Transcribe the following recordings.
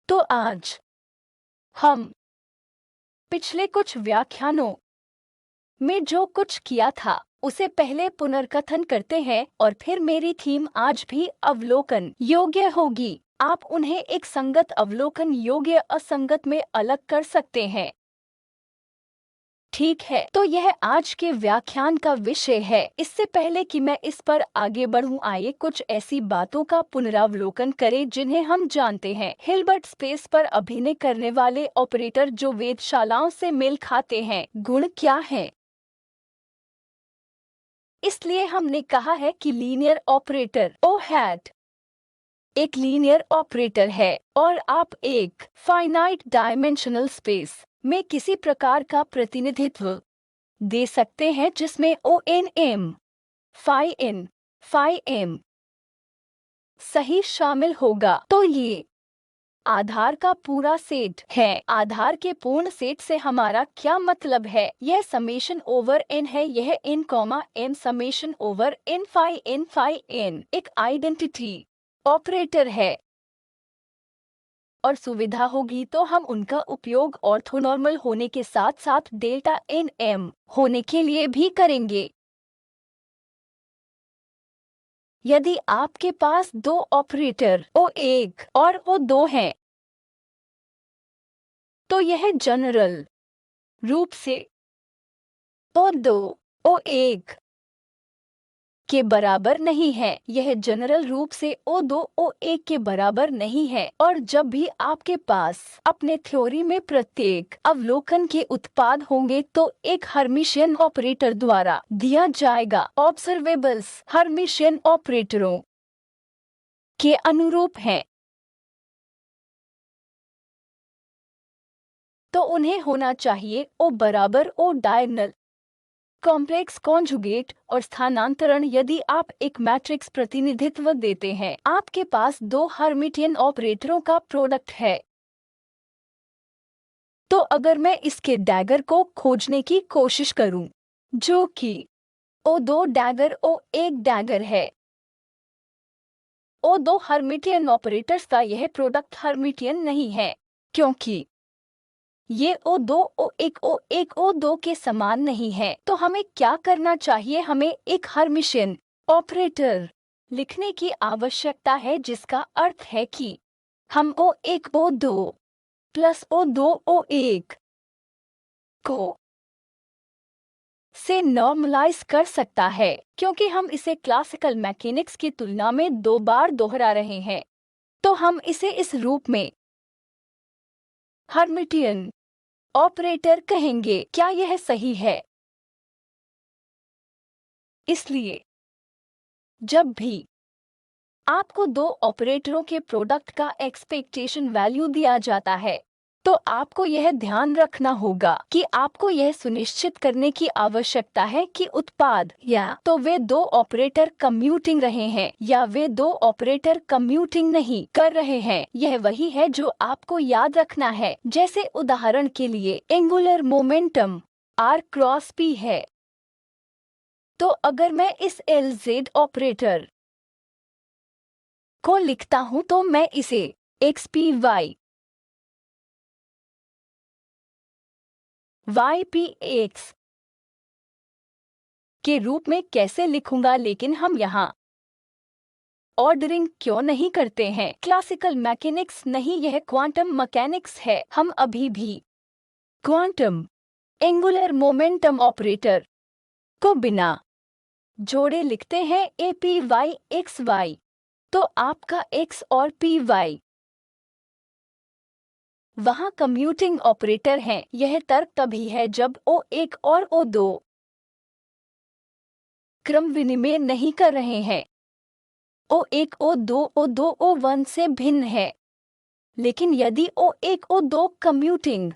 तो आज हम पिछले कुछ व्याख्यानों में जो कुछ किया था उसे पहले पुनर्कथन करते हैं और फिर मेरी थीम आज भी अवलोकन योग्य होगी। आप उन्हें एक संगत अवलोकन योग्य असंगत में अलग कर सकते हैं। ठीक है, तो यह आज के व्याख्यान का विषय है। इससे पहले कि मैं इस पर आगे बढ़ूं, आइए कुछ ऐसी बातों का पुनरावलोकन करें जिन्हें हम जानते हैं। हिल्बर्ट स्पेस पर अभिनय करने वाले ऑपरेटर जो वेधशालाओं से मेल खाते हैं, गुण क्या है? इसलिए हमने कहा है कि लीनियर ऑपरेटर ओ हैट एक लीनियर ऑपरेटर है और आप एक फाइनाइट डायमेंशनल स्पेस में किसी प्रकार का प्रतिनिधित्व दे सकते हैं जिसमें ONM, फाई एम सही शामिल होगा। तो ये आधार का पूरा सेट है। आधार के पूर्ण सेट से हमारा क्या मतलब है? यह समेशन ओवर n है। यह n comma m summation over n phi n एक आइडेंटिटी ऑपरेटर है और सुविधा होगी तो हम उनका उपयोग ऑर्थोनॉर्मल होने के साथ साथ डेल्टा n m होने के लिए भी करेंगे। यदि आपके पास दो ऑपरेटर O1 और O2 हैं, तो यह जनरल रूप से O2 O1 के बराबर नहीं है। यह जनरल रूप से O2 O1 के बराबर नहीं है। और जब भी आपके पास अपने थ्योरी में प्रत्येक अवलोकन के उत्पाद होंगे तो एक हर्मिशियन ऑपरेटर द्वारा दिया जाएगा। ऑब्जर्वेबल्स हर्मिशियन ऑपरेटरों के अनुरूप हैं, तो उन्हें होना चाहिए O बराबर O डायगोनल कॉम्प्लेक्स कॉन्जुगेट और स्थानांतरण। यदि आप एक मैट्रिक्स प्रतिनिधित्व देते हैं, आपके पास दो हर्मिटियन ऑपरेटरों का प्रोडक्ट है। तो अगर मैं इसके डैगर को खोजने की कोशिश करूं, जो कि O2 डैगर O1 डैगर है, O2 हर्मिटियन ऑपरेटर्स का यह प्रोडक्ट हर्मिटियन नहीं है क्योंकि ये O2 O1 O2 के समान नहीं है। तो हमें क्या करना चाहिए? हमें एक हर्मिशियन ऑपरेटर लिखने की आवश्यकता है, जिसका अर्थ है कि हम O1 O2 plus O2 O1 को से नॉर्मलाइज कर सकता है, क्योंकि हम इसे क्लासिकल मैकेनिक्स की तुलना में 2 बार दोहरा रहे हैं। तो हम इसे इस रूप में हर्मिटियन ऑपरेटर कहेंगे। क्या यह सही है? इसलिए जब भी आपको दो ऑपरेटरों के प्रोडक्ट का एक्सपेक्टेशन वैल्यू दिया जाता है, तो आपको यह ध्यान रखना होगा कि आपको यह सुनिश्चित करने की आवश्यकता है कि उत्पाद या तो वे दो ऑपरेटर कम्यूटिंग रहे हैं या वे दो ऑपरेटर कम्यूटिंग नहीं कर रहे हैं। यह वही है जो आपको याद रखना है। जैसे उदाहरण के लिए angular momentum R cross P है, तो अगर मैं इस LZ ऑपरेटर को लिखता हूं तो मैं इसे XPY YPX के रूप में कैसे लिखूंगा? लेकिन हम यहाँ ऑर्डरिंग क्यों नहीं करते हैं? क्लासिकल मैकेनिक्स नहीं, यह क्वांटम मैकेनिक्स है। हम अभी भी क्वांटम एंगुलर मोमेंटम ऑपरेटर को बिना जोड़े लिखते हैं APY XY। तो आपका X और PY वहाँ कम्यूटिंग ऑपरेटर हैं। यह तर्क तभी है जब O1 और O2 क्रम विनिमय नहीं कर रहे हैं। O1 O2 O2 O1 से भिन्न है। लेकिन यदि O1 O2 commuting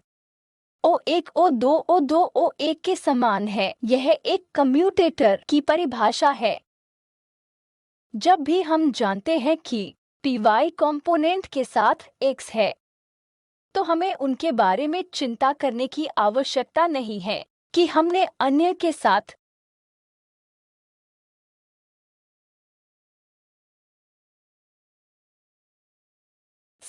O1 O2 O2 O1 के समान है, यह एक कम्यूटेटर की परिभाषा है। जब भी हम जानते हैं कि PY कंपोनेंट के साथ X है, तो हमें उनके बारे में चिंता करने की आवश्यकता नहीं है कि हमने अन्य के साथ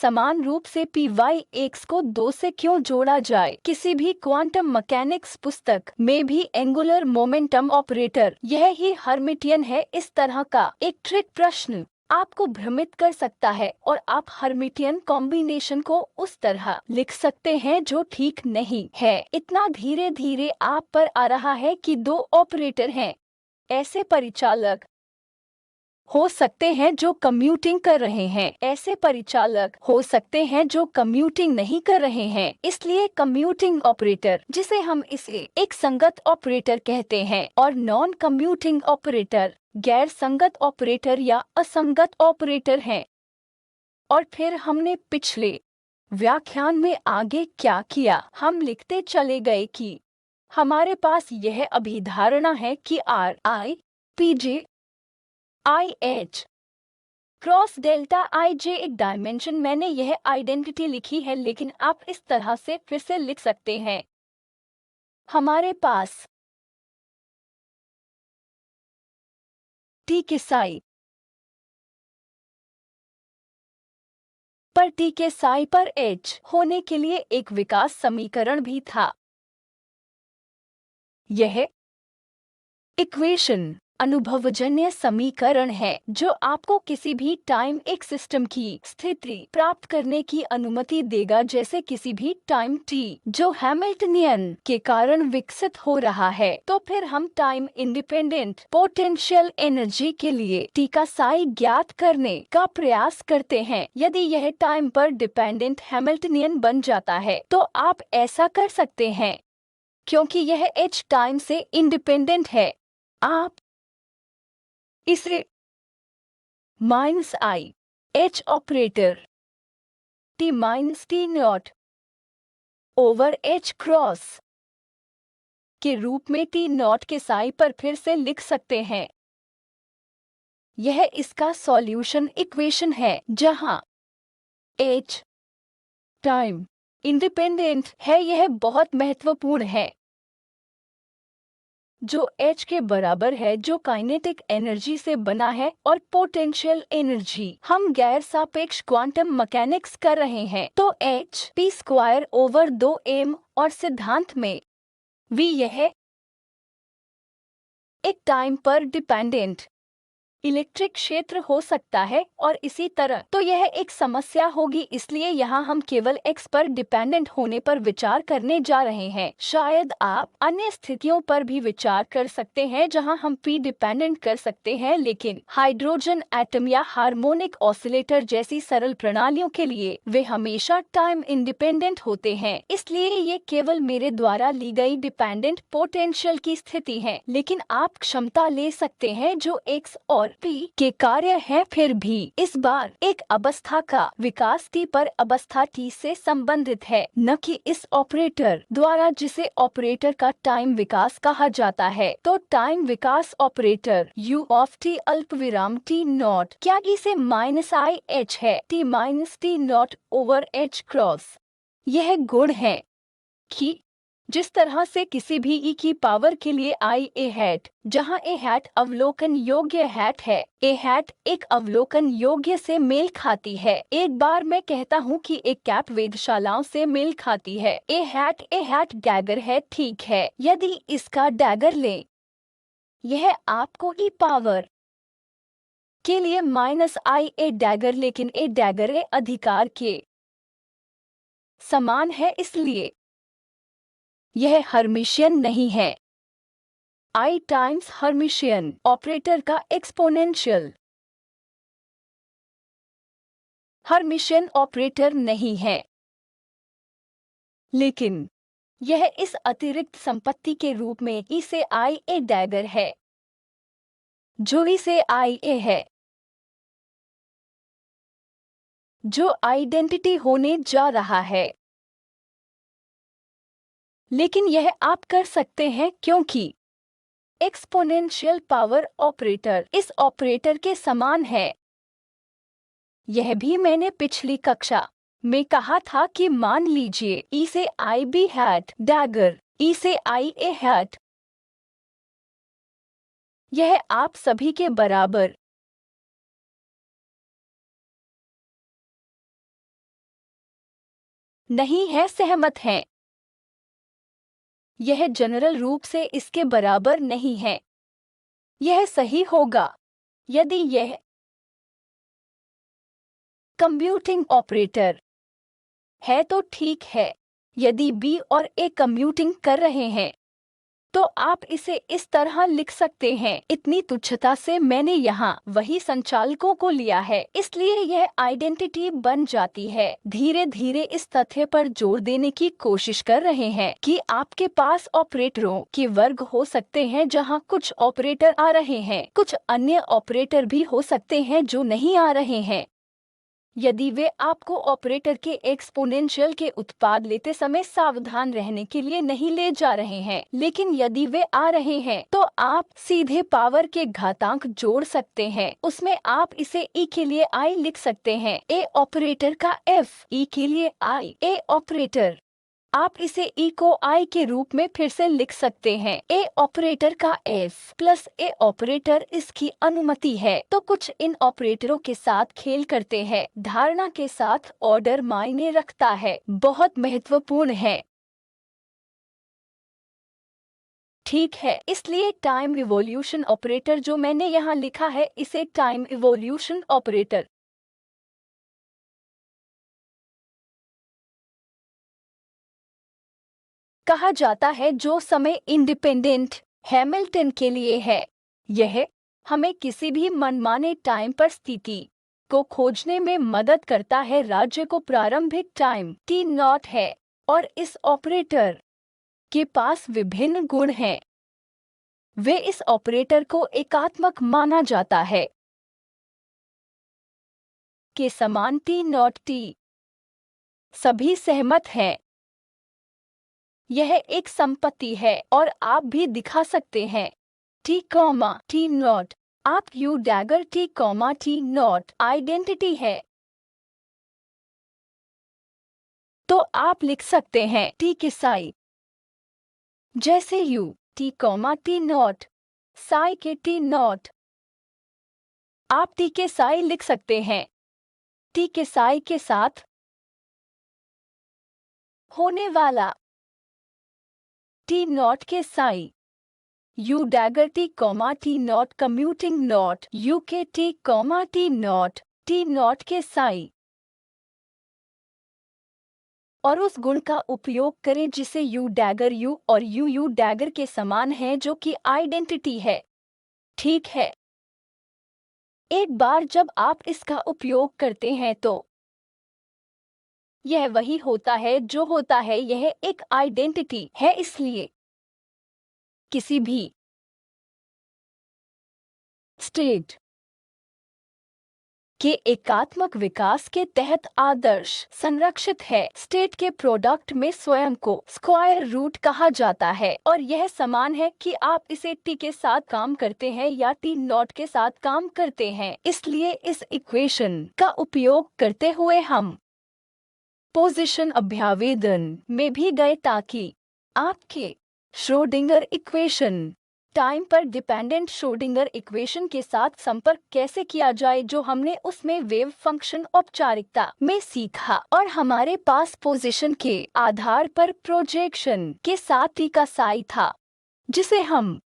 समान रूप से py(x) को 2 से क्यों जोड़ा जाए? किसी भी क्वांटम मैकेनिक्स पुस्तक में भी एंगुलर मोमेंटम ऑपरेटर यह ही हर्मिटियन है। इस तरह का एक ट्रिक प्रश्न आपको भ्रमित कर सकता है और आप हर्मिटियन कॉम्बिनेशन को उस तरह लिख सकते हैं जो ठीक नहीं है। इतना धीरे धीरे आप पर आ रहा है कि 2 ऑपरेटर हैं। ऐसे परिचालक हो सकते हैं जो कम्यूटिंग कर रहे हैं, ऐसे परिचालक हो सकते हैं जो कम्यूटिंग नहीं कर रहे हैं। इसलिए कम्यूटिंग ऑपरेटर, जिसे हम इसे एक संगत ऑपरेटर कहते हैं, और नॉन कम्यूटिंग ऑपरेटर गैर संगत ऑपरेटर या असंगत ऑपरेटर हैं। और फिर हमने पिछले व्याख्यान में आगे क्या किया? हम लिखते चले गए कि हमारे पास यह अभिधारणा है कि R I P J I H cross delta I J एक डायमेंशन। मैंने यह आइडेंटिटी लिखी है, लेकिन आप इस तरह से फिर से लिख सकते हैं। हमारे पास T के साई पर T के साई पर H होने के लिए एक विकास समीकरण भी था। यह इक्वेशन अनुभवजन्य समीकरण है जो आपको किसी भी टाइम एक सिस्टम की स्थिति प्राप्त करने की अनुमति देगा, जैसे किसी भी टाइम t जो हैमिल्टनियन के कारण विकसित हो रहा है। तो फिर हम टाइम इंडिपेंडेंट पोटेंशियल एनर्जी के लिए t का साई ज्ञात करने का प्रयास करते हैं। यदि यह टाइम पर डिपेंडेंट हैमिल्टनियन बन जाता है तो आप ऐसा कर सकते हैं। क्योंकि यह h टाइम से इंडिपेंडेंट है, आप इसे -i h operator t over h cross के रूप में t0 के साई पर फिर से लिख सकते हैं। यह इसका सॉल्यूशन इक्वेशन है, जहां h टाइम इंडिपेंडेंट है। यह बहुत महत्वपूर्ण है, जो h के बराबर है, जो काइनेटिक एनर्जी से बना है, और पोटेंशियल एनर्जी। हम गैर सापेक्ष क्वांटम मैकेनिक्स कर रहे हैं, तो h p² ओवर 2m, और सिद्धांत में v यह एक टाइम पर डिपेंडेंट इलेक्ट्रिक क्षेत्र हो सकता है और इसी तरह। तो यह एक समस्या होगी, इसलिए यहाँ हम केवल x पर डिपेंडेंट होने पर विचार करने जा रहे हैं। शायद आप अन्य स्थितियों पर भी विचार कर सकते हैं जहाँ हम p डिपेंडेंट कर सकते हैं, लेकिन हाइड्रोजन एटम या हार्मोनिक ऑसिलेटर जैसी सरल प्रणालियों के लिए वे हमेशा टाइम इंडिपेंडेंट होते हैं। इसलिए ये केवल मेरे द्वारा ली गई डिपेंडेंट पोटेंशियल की स्थिति है, लेकिन आप क्षमता ले सकते हैं जो x और p के कार्य है। फिर भी इस बार एक अवस्था का विकास t पर अवस्था t से संबंधित है, न कि इस ऑपरेटर द्वारा जिसे ऑपरेटर का टाइम विकास कहा जाता है। तो time Vikas operator u of t अल्पविराम t0 क्या इसे -i h है t ओवर h क्रॉस। यह गुण है कि जिस तरह से किसी भी e की पावर के लिए i a हैट, जहाँ a हैट अवलोकन योग्य हैट है, a हैट एक अवलोकन योग्य से मेल खाती है। एक बार मैं कहता हूँ कि एक कैप वेधशालाओं से मेल खाती है। a हैट डैगर है, ठीक है। यदि इसका डैगर ले, यह आपको e पावर के लिए -i a डैगर, लेकिन a डैगर a अधिकार के समान है, इसलिए यह हर्मिशियन नहीं है। I टाइम्स हर्मिशियन ऑपरेटर का एक्सपोनेंशियल हर्मिशियन ऑपरेटर नहीं है, लेकिन यह इस अतिरिक्त संपत्ति के रूप में e से i a डैगर है, जो e से i a है, जो आइडेंटिटी होने जा रहा है। लेकिन यह आप कर सकते हैं क्योंकि एक्सपोनेंशियल पावर ऑपरेटर इस ऑपरेटर के समान है। यह भी मैंने पिछली कक्षा में कहा था कि मान लीजिए e से i b hat dagger e से i a हैट, यह आप सभी के बराबर नहीं है, सहमत हैं। यह जनरल रूप से इसके बराबर नहीं है। यह सही होगा यदि यह कंप्यूटिंग ऑपरेटर है तो ठीक है। यदि बी और ए कंप्यूटिंग कर रहे हैं तो आप इसे इस तरह लिख सकते हैं, इतनी तुच्छता से मैंने यहाँ वही संचालकों को लिया है, इसलिए यह आइडेंटिटी बन जाती है। धीरे धीरे इस तथ्य पर जोर देने की कोशिश कर रहे हैं कि आपके पास ऑपरेटरों के वर्ग हो सकते हैं जहाँ कुछ ऑपरेटर आ रहे हैं, कुछ अन्य ऑपरेटर भी हो सकते हैं जो नहीं आ रहे हैं। यदि वे आपको ऑपरेटर के एक्सपोनेंशियल के उत्पाद लेते समय सावधान रहने के लिए नहीं ले जा रहे हैं, लेकिन यदि वे आ रहे हैं तो आप सीधे पावर के घातांक जोड़ सकते हैं। उसमें आप इसे ई के लिए आई लिख सकते हैं, ए ऑपरेटर का एफ, ई के लिए आई, ए ऑपरेटर। आप इसे ई को आई के रूप में फिर से लिख सकते हैं, ए ऑपरेटर का एफ प्लस ए ऑपरेटर इसकी अनुमति है। तो कुछ इन ऑपरेटरों के साथ खेल करते हैं। धारणा के साथ ऑर्डर मायने रखता है, बहुत महत्वपूर्ण है। ठीक है, इसलिए टाइम इवोल्यूशन ऑपरेटर जो मैंने यहाँ लिखा है इसे टाइम इवोल्यूशन ऑपरेटर कहा जाता है, जो समय इंडिपेंडेंट हैमिल्टन के लिए है। यह हमें किसी भी मनमाने टाइम पर स्थिति को खोजने में मदद करता है। राज्य को प्रारंभिक टाइम टी नॉट है और इस ऑपरेटर के पास विभिन्न गुण हैं। वे इस ऑपरेटर को एकात्मक माना जाता है के समान टी नॉट टी। सभी सहमत हैं। यह एक संपत्ति है और आप भी दिखा सकते हैं टी कॉमा टी नॉट। आप you dagger t comma t not identity है तो आप लिख सकते हैं टी के साई जैसे U T comma t not Sai के टी नॉट। आप टी के साई लिख सकते हैं टी के साई के साथ होने वाला टी नॉट के psi u dagger t comma t nought commuting not u के टी कॉमा टी नॉट के साई और उस गुण का उपयोग करें जिसे यू डैगर यू और यू डैगर के समान है जो कि आइडेंटिटी है। ठीक है, एक बार जब आप इसका उपयोग करते हैं तो यह वही होता है जो होता है, यह एक आइडेंटिटी है। इसलिए किसी भी स्टेट के एकात्मक विकास के तहत आदर्श संरक्षित है। स्टेट के प्रोडक्ट में स्वयं को स्क्वायर रूट कहा जाता है और यह समान है कि आप इसे टी के साथ काम करते हैं या टी नॉट के साथ काम करते हैं। इसलिए इस इक्वेशन का उपयोग करते हुए हम पोजीशन अभ्यावेदन में भी गए ताकि आपके श्रोडिंगर इक्वेशन टाइम पर डिपेंडेंट श्रोडिंगर इक्वेशन के साथ संपर्क कैसे किया जाए जो हमने उसमें वेव फंक्शन औपचारिकता में सीखा, और हमारे पास पोजीशन के आधार पर प्रोजेक्शन के साथ टी का साई था जिसे हम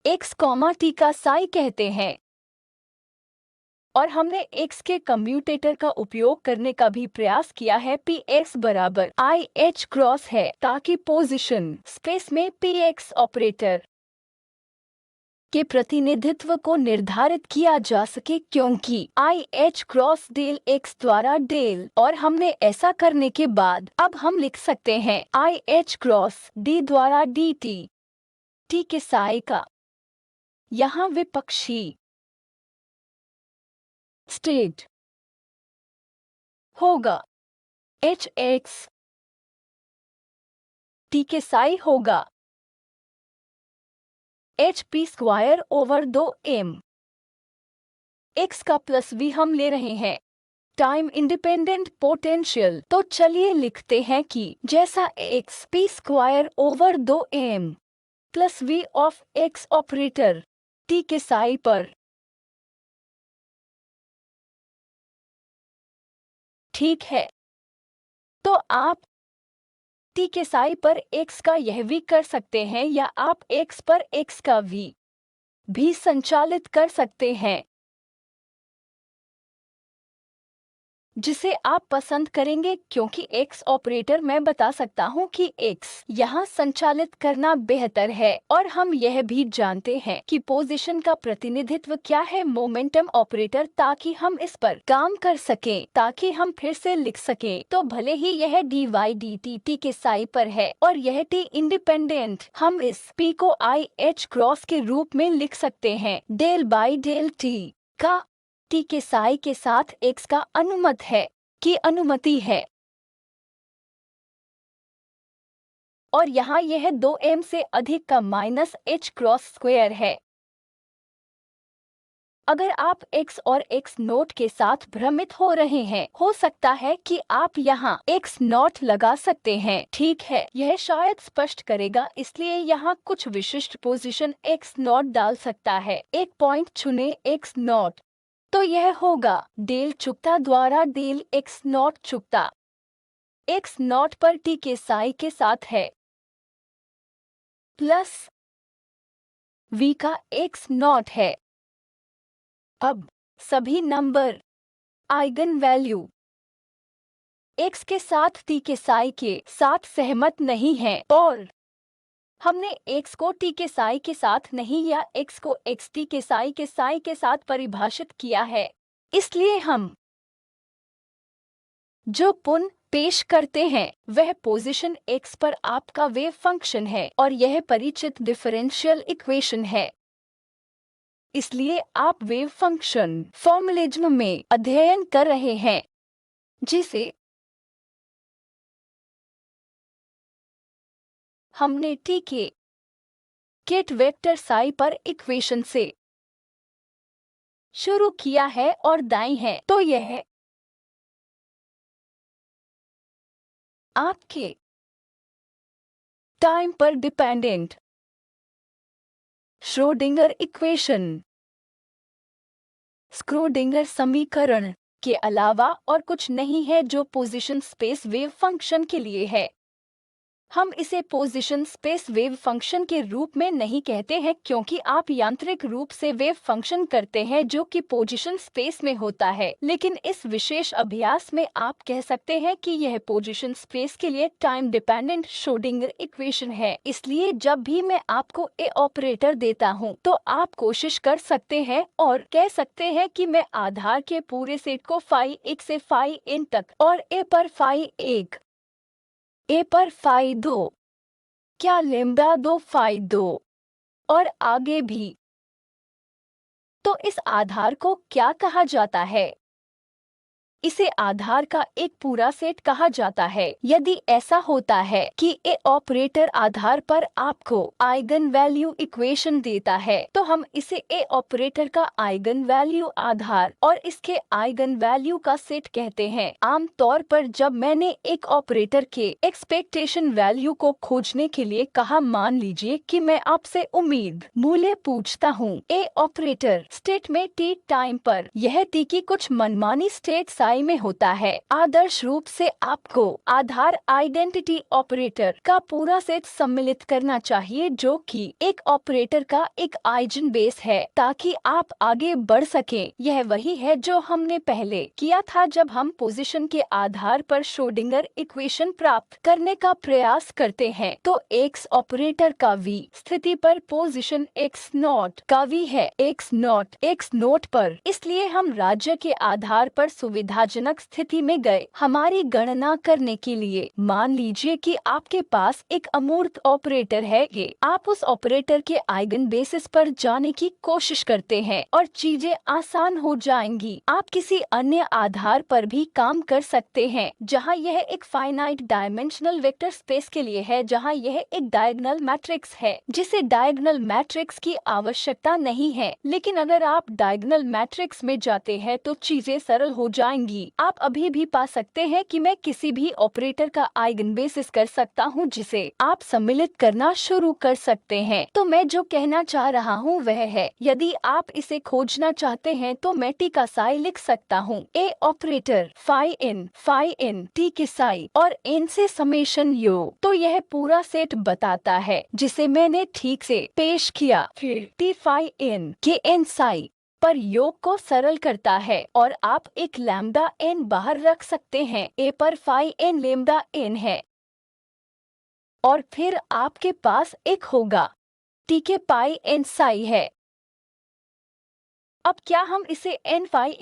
x कॉमा टी का साई कहते हैं, और हमने x के कम्यूटेटर का उपयोग करने का भी प्रयास किया है। px बराबर i h क्रॉस है ताकि पोजीशन स्पेस में px ऑपरेटर के प्रतिनिधित्व को निर्धारित किया जा सके, क्योंकि i h cross del x द्वारा डेल, और हमने ऐसा करने के बाद अब हम लिख सकते हैं आई एच क्रॉस डी द्वारा डी टी टी के साई का यहाँ विपक्षी स्टेट होगा एच एक्स टी के साई होगा H P square over 2m x का प्लस v हम ले रहे हैं टाइम इंडिपेंडेंट पोटेंशियल। तो चलिए लिखते हैं कि जैसा x P square over 2m plus v of x operator t के साई पर ठीक है। तो आप टी के साई पर x का यह v कर सकते हैं या आप x पर x का v भी संचालित कर सकते हैं, जिसे आप पसंद करेंगे, क्योंकि x ऑपरेटर मैं बता सकता हूं कि x यहाँ संचालित करना बेहतर है। और हम यह भी जानते हैं कि पोजीशन का प्रतिनिधित्व क्या है, मोमेंटम ऑपरेटर, ताकि हम इस पर काम कर सकें, ताकि हम फिर से लिख सकें। तो भले ही यह dy dt t के साई पर है और यह t इंडिपेंडेंट, हम इस p को i h क्रॉस के रूप में लिख सकते हैं। डेल बाई डेल t का टी के साई के साथ x का अनुमत है की अनुमति है, और यहाँ यह 2m से अधिक का माइनस h क्रॉस स्क्वायर है। अगर आप x और x नोट के साथ भ्रमित हो रहे हैं, हो सकता है कि आप यहाँ x नोट लगा सकते हैं। ठीक है, यह शायद स्पष्ट करेगा, इसलिए यहाँ कुछ विशिष्ट पोजीशन x नोट डाल सकता है। एक पॉइंट चुने x नोट, तो यह होगा डेल चुकता द्वारा डेल x नॉट चुकता x नॉट पर t के साई के साथ है प्लस v का x नॉट है। अब सभी नंबर आइगन वैल्यू x के साथ t के साई के साथ सहमत नहीं है, और हमने x को t के साई के साथ नहीं या x को xt के साई के साथ परिभाषित किया है। इसलिए हम जो पुनः पेश करते हैं वह पोजीशन x पर आपका वेव फंक्शन है, और यह परिचित डिफरेंशियल इक्वेशन है। इसलिए आप वेव फंक्शन फॉर्मुलिज्म में अध्ययन कर रहे हैं, जिसे हमने t के किट वेक्टर साई पर इक्वेशन से शुरू किया है और दाईं है। तो यह आपके टाइम पर डिपेंडेंट श्रोडिंगर इक्वेशन स्क्रोडिंगर समीकरण के अलावा और कुछ नहीं है, जो पोजीशन स्पेस वेव फंक्शन के लिए है। हम इसे पोजीशन स्पेस वेव फंक्शन के रूप में नहीं कहते हैं, क्योंकि आप यांत्रिक रूप से वेव फंक्शन करते हैं जो कि पोजीशन स्पेस में होता है। लेकिन इस विशेष अभ्यास में आप कह सकते हैं कि यह पोजीशन स्पेस के लिए टाइम डिपेंडेंट श्रोडिंगर इक्वेशन है। इसलिए जब भी मैं आपको ए ऑपरेटर देता हूं, तो आप कोशिश कर सकते हैं और कह सकते हैं कि मैं आधार के पूरे सेट को फाई 1 से फाई n तक और ए पर फाई 1, ए पर फाई 2, क्या लैम्ब्डा 2 फाई 2 और आगे भी। तो इस आधार को क्या कहा जाता है? इसे आधार का एक पूरा सेट कहा जाता है। यदि ऐसा होता है कि ए ऑपरेटर आधार पर आपको आइगन वैल्यू इक्वेशन देता है, तो हम इसे ए ऑपरेटर का आइगन वैल्यू आधार और इसके आइगन वैल्यू का सेट कहते हैं। आमतौर पर जब मैंने एक ऑपरेटर के एक्सपेक्टेशन वैल्यू को खोजने के लिए कहा, मान लीजिए कि मैं आपसे उम्मीद मूल्य पूछता हूँ। ए ऑपरेटर स्टेट में टी टाइम पर यह टी की कुछ मनमानी स्टेट साई में होता है। आदर्श रूप से आपको आधार आइडेंटिटी ऑपरेटर का पूरा सेट सम्मिलित करना चाहिए, जो कि एक ऑपरेटर का एक आइजन बेस है, ताकि आप आगे बढ़ सकें। यह वही है जो हमने पहले किया था जब हम पोजीशन के आधार पर श्रोडिंगर इक्वेशन प्राप्त करने का प्रयास करते हैं। तो एक्स ऑपरेटर का v स्थिति पर पोजीशन x नॉट का v है x नॉट पर। इसलिए हम राज्य के आधार पर सुविधाजनक स्थिति में गए हमारी गणना करने के लिए। मान लीजिए कि आपके पास एक अमूर्त ऑपरेटर है, ये आप उस ऑपरेटर के आइगन बेसिस पर जाने की कोशिश करते हैं और चीजें आसान हो जाएंगी। आप किसी अन्य आधार पर भी काम कर सकते हैं जहां यह एक फाइनाइट डायमेंशनल वेक्टर स्पेस के लिए है, जहां यह एक डायगोनल मैट्रिक्स है जिसे डायगोनल मैट्रिक्स की आवश्यकता नहीं है। लेकिन अगर आप डायगोनल मैट्रिक्स में जाते हैं तो चीजें सरल हो जाएंगी। करूंगी। आप अभी भी पा सकते हैं कि मैं किसी भी ऑपरेटर का आइगन बेसिस कर सकता हूं जिसे आप सम्मिलित करना शुरू कर सकते हैं। तो मैं जो कहना चाह रहा हूं वह है, यदि आप इसे खोजना चाहते हैं तो मैं टी का साई लिख सकता हूं। ए ऑपरेटर फाई इन टी के साई और एन से समेशन योग। तो यह पूरा सेट बताता है जिसे मैंने ठीक से पेश किया। फिर टी फाई इन के एन साई पर योग को सरल करता है और आप एक लैम्डा एन बाहर रख सकते हैं। ए पर फाई एन लैम्डा एन है और फिर आपके पास एक होगा टी के पाई एन साई है। अब क्या हम इसे एन फाई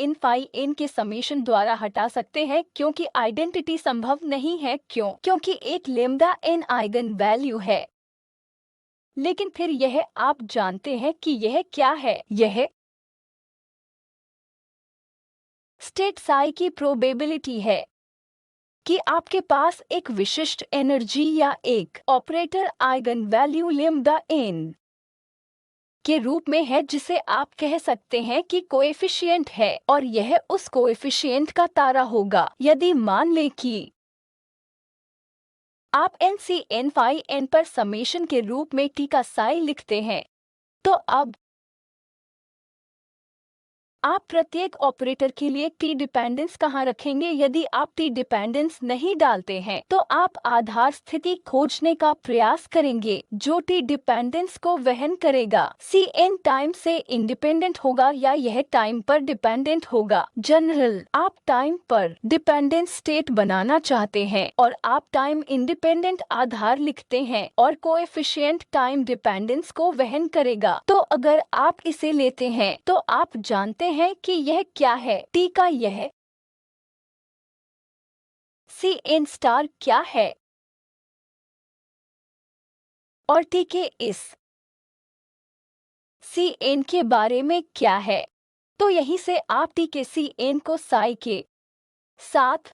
एन के समेशन द्वारा हटा सकते हैं, क्योंकि आइडेंटिटी संभव नहीं है। क्योंकि एक लेम्डा एन आइगन वैल्यू है। लेकिन फिर यह आप जानते हैं कि यह क्या है? यह स्टेट साई की प्रोबेबिलिटी है कि आपके पास एक विशिष्ट एनर्जी या एक operator eigenvalue lambda n के रूप में है जिसे आप कह सकते हैं कि कोएफिशिएंट है, और यह उस कोएफिशिएंट का तारा होगा। यदि मान लें कि आप n c n phi n पर समेशन के रूप में टी का साई लिखते हैं, तो अब आप प्रत्येक ऑपरेटर के लिए टी डिपेंडेंस कहाँ रखेंगे? यदि आप टी डिपेंडेंस नहीं डालते हैं तो आप आधार स्थिति खोजने का प्रयास करेंगे जो टी डिपेंडेंस को वहन करेगा। सी एन टाइम से इंडिपेंडेंट होगा या यह टाइम पर डिपेंडेंट होगा। जनरल, आप टाइम पर डिपेंडेंट स्टेट बनाना चाहते हैं और आप टाइम इंडिपेंडेंट आधार लिखते हैं और कोएफिशिएंट टाइम डिपेंडेंस को वहन करेगा। तो अगर आप इसे लेते हैं तो आप जानते हैं कि यह क्या है? टी का यह सी एन स्टार क्या है और टी के इस सी एन के बारे में क्या है? तो यहीं से आप टी के सी एन को साई के साथ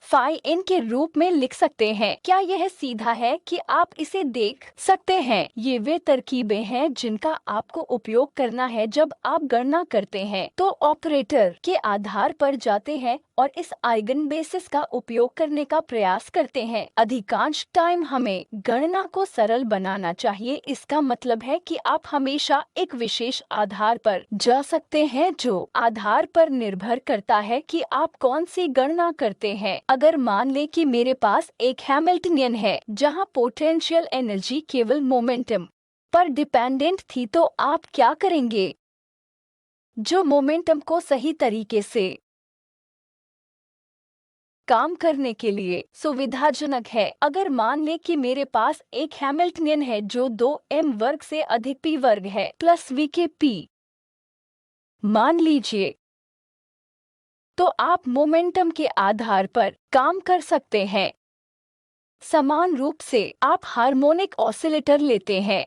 फाई एन के रूप में लिख सकते हैं। क्या यह सीधा है कि आप इसे देख सकते हैं? ये वे तरकीबें हैं जिनका आपको उपयोग करना है जब आप गणना करते हैं। तो ऑपरेटर के आधार पर जाते हैं और इस आइगन बेसिस का उपयोग करने का प्रयास करते हैं। अधिकांश टाइम हमें गणना को सरल बनाना चाहिए। इसका मतलब है कि आप हमेशा एक विशेष आधार पर जा सकते हैं जो आधार पर निर्भर करता है कि आप कौन सी गणना करते हैं। अगर मान लें कि मेरे पास एक हैमिल्टनियन है जहां पोटेंशियल एनर्जी केवल मोमेंटम पर डिपेंडेंट थी, तो आप क्या करेंगे जो मोमेंटम को सही तरीके से काम करने के लिए सुविधाजनक है? अगर मान लें कि मेरे पास एक हैमिल्टनियन है जो 2m वर्ग से अधिक p वर्ग है प्लस v के p मान लीजिए, तो आप मोमेंटम के आधार पर काम कर सकते हैं। समान रूप से आप हार्मोनिक ऑसिलेटर लेते हैं।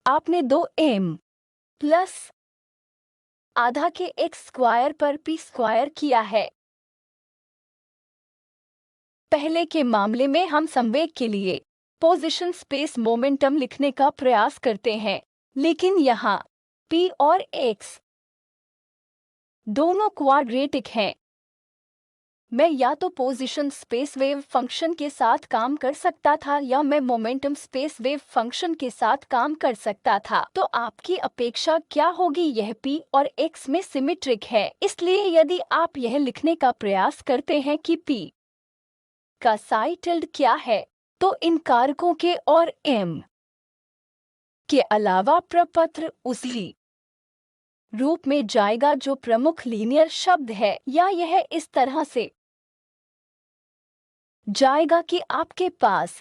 आपने 2m प्लस आधा के x स्क्वायर पर p स्क्वायर किया है। पहले के मामले में हम संवेग के लिए पोजीशन स्पेस मोमेंटम लिखने का प्रयास करते हैं, लेकिन यहाँ p और x दोनों क्वाड्रेटिक हैं। मैं या तो पोजीशन स्पेस वेव फंक्शन के साथ काम कर सकता था या मैं मोमेंटम स्पेस वेव फंक्शन के साथ काम कर सकता था। तो आपकी अपेक्षा क्या होगी? यह p और x में सिमेट्रिक है। इसलिए यदि आप यह लिखने का प्रयास करते हैं कि p का साई टिल्ड क्या है, तो इन कारकों के और m के अलावा प्रपत्र उसी रूप में जाएगा जो प्रमुख लीनियर शब्द है, या यह इस तरह से जाएगा कि आपके पास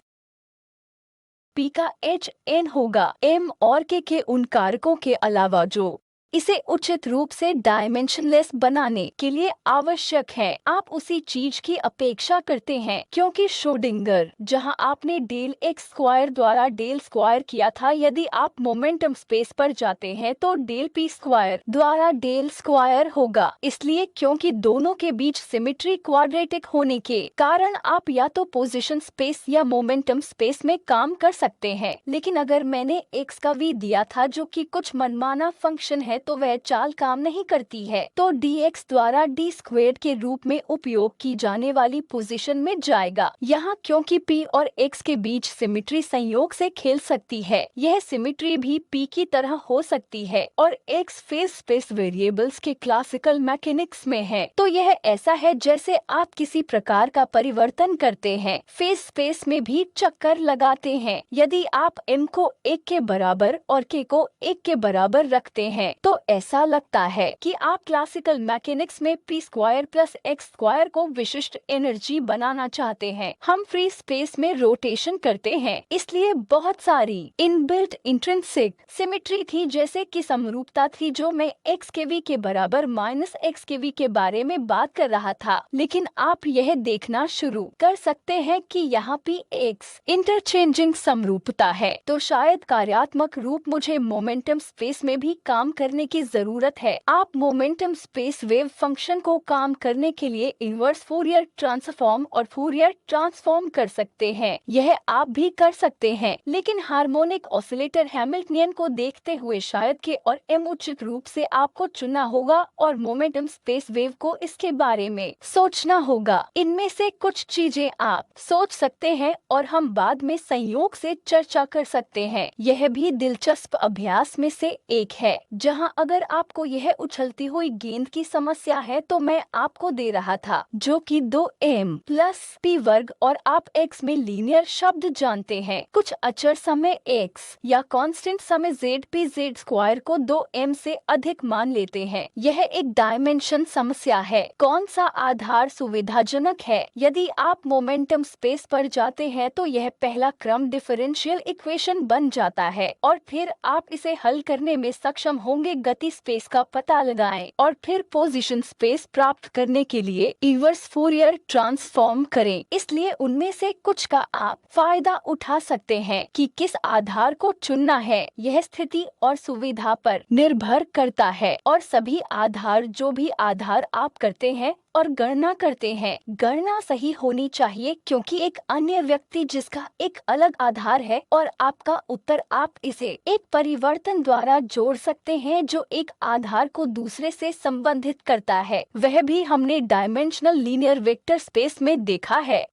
p का h n होगा m और k के उन कारकों के अलावा जो इसे उचित रूप से डायमेंशनलेस बनाने के लिए आवश्यक है। आप उसी चीज की अपेक्षा करते हैं, क्योंकि श्रोडिंगर जहां आपने डेल x स्क्वायर द्वारा डेल स्क्वायर किया था, यदि आप मोमेंटम स्पेस पर जाते हैं तो डेल p स्क्वायर द्वारा डेल स्क्वायर होगा। इसलिए क्योंकि दोनों के बीच सिमेट्री क्वाड्रेटिक होने के कारण आप या तो पोजीशन स्पेस या मोमेंटम स्पेस में काम कर सकते हैं। लेकिन अगर मैंने x का v दिया था जो कि कुछ मनमाना फंक्शन है है तो वह चाल काम नहीं करती है, तो dx द्वारा d स्क्वेयर्ड के रूप में उपयोग की जाने वाली पोजीशन में जाएगा। यहाँ क्योंकि p और x के बीच सिमेट्री संयोग से खेल सकती है, यह सिमेट्री भी p की तरह हो सकती है और x फेज स्पेस वेरिएबल्स के क्लासिकल मैकेनिक्स में है। तो यह ऐसा है जैसे आप किसी प्रकार का परिवर्तन करते हैं, फेज स्पेस में भी चक्कर लगाते हैं। यदि आप m को 1 के बराबर और k को 1 के बराबर रखते हैं तो ऐसा लगता है कि आप क्लासिकल मैकेनिक्स में p square plus x square को विशिष्ट एनर्जी बनाना चाहते हैं। हम फ्री स्पेस में रोटेशन करते हैं, इसलिए बहुत सारी इनबिल्ट इंट्रिंसिक सिमेट्री थी, जैसे कि समरूपता थी, जो मैं x के v के बराबर माइनस x के v के बारे में बात कर रहा था। लेकिन आप यह देखना शुरू कर सकते हैं कि यहाँ p x इंटरचेंजिंग समरूपता है, तो शायद कार्यात्मक रूप मुझे मोमेंटम स्पेस में भी काम करने की जरूरत है। आप मोमेंटम स्पेस वेव फंक्शन को काम करने के लिए इनवर्स फूरियर ट्रांसफॉर्म और फूरियर ट्रांसफॉर्म कर सकते हैं, यह आप भी कर सकते हैं। लेकिन हार्मोनिक ऑसिलेटर हैमिल्टनियन को देखते हुए शायद k और m उचित रूप से आपको चुनना होगा और मोमेंटम स्पेस वेव को इसके बारे में सोचना होगा। इनमें से कुछ चीजें आप सोच सकते हैं और हम बाद में संयोग से चर्चा कर सकते हैं। यह भी दिलचस्प अभ्यास में से एक है, जहां अगर आपको यह उछलती हुई गेंद की समस्या है तो मैं आपको दे रहा था, जो कि 2m प्लस p वर्ग, और आप x में लीनियर शब्द जानते हैं। कुछ अचर समय x या कांस्टेंट समय z p z स्क्वायर को 2m से अधिक मान लेते हैं। यह एक डायमेंशन समस्या है। कौन सा आधार सुविधाजनक है? यदि आप मोमेंटम स्पेस पर जाते हैं तो यह पहला क्रम डिफरेंशियल इक्वेशन बन जाता है और फिर आप इसे हल करने में सक्षम होंगे। गति स्पेस का पता लगाएं और फिर पोजीशन स्पेस प्राप्त करने के लिए इनवर्स फूरियर ट्रांसफॉर्म करें। इसलिए उनमें से कुछ का आप फायदा उठा सकते हैं कि किस आधार को चुनना है। यह स्थिति और सुविधा पर निर्भर करता है और सभी आधार, जो भी आधार आप करते हैं और गणना करते हैं, गणना सही होनी चाहिए, क्योंकि एक अन्य व्यक्ति जिसका एक अलग आधार है और आपका उत्तर आप इसे एक परिवर्तन द्वारा जोड़ सकते हैं जो एक आधार को दूसरे से संबंधित करता है। वह भी हमने डायमेंशनल लीनियर वेक्टर स्पेस में देखा है।